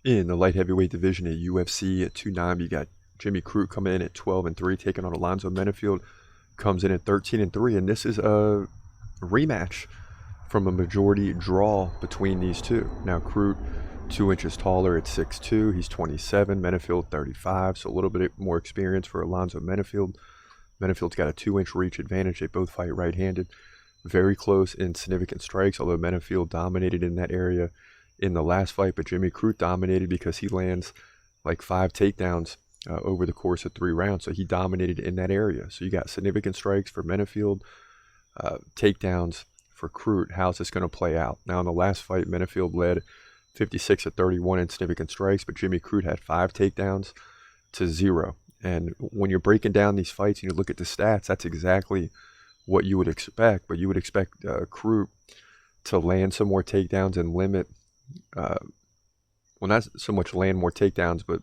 In the light heavyweight division at UFC at 290, you got Jimmy Crute coming in at 12-3, taking on Alonzo Menifield, comes in at 13-3, and this is a rematch from a majority draw between these two. Now Crute, 2 inches taller at 6'2", he's 27, Menifield 35, so a little bit more experience for Alonzo Menifield. Menifield's got a 2-inch reach advantage. They both fight right-handed. Very close in significant strikes, although Menifield dominated in that area in the last fight, but Jimmy Crute dominated because he lands like 5 takedowns over the course of 3 rounds. So he dominated in that area. So you got significant strikes for Menifield, takedowns for Crute. How's this going to play out? Now in the last fight, Menifield led 56-31 in significant strikes, but Jimmy Crute had 5 takedowns to 0. And when you're breaking down these fights and you look at the stats, that's exactly what you would expect. But you would expect Crute to land some more takedowns and limit, well, not so much land more takedowns, but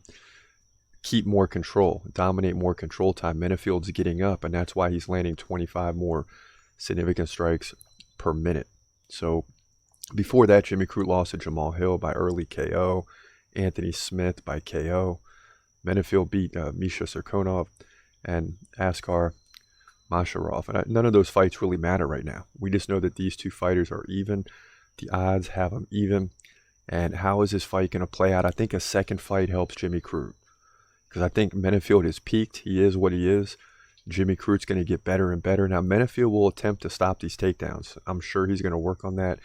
keep more control, dominate more control time. Menifield's getting up, and that's why he's landing 25 more significant strikes per minute. So before that, Jimmy Crute lost to Jamal Hill by early KO, Anthony Smith by KO. Menifield beat Misha Cirkunov and Askar Masharov. And none of those fights really matter right now. We just know that these two fighters are even. The odds have them even. And how is this fight going to play out? I think a second fight helps Jimmy Crute, because I think Menifield has peaked. He is what he is. Jimmy Crute's going to get better and better. Now, Menifield will attempt to stop these takedowns. I'm sure he's going to work on that.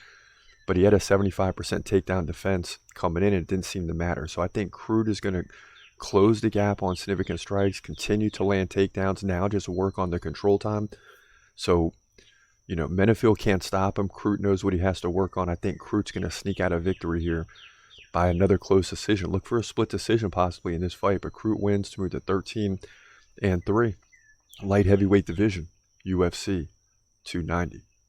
But he had a 75% takedown defense coming in, and it didn't seem to matter. So I think Crute is going to close the gap on significant strikes, continue to land takedowns, now just work on the control time. So, Menifield can't stop him. Crute knows what he has to work on. I think Crute's going to sneak out a victory here by another close decision. Look for a split decision possibly in this fight, but Crute wins to move to 13-3. Light heavyweight division, UFC 290.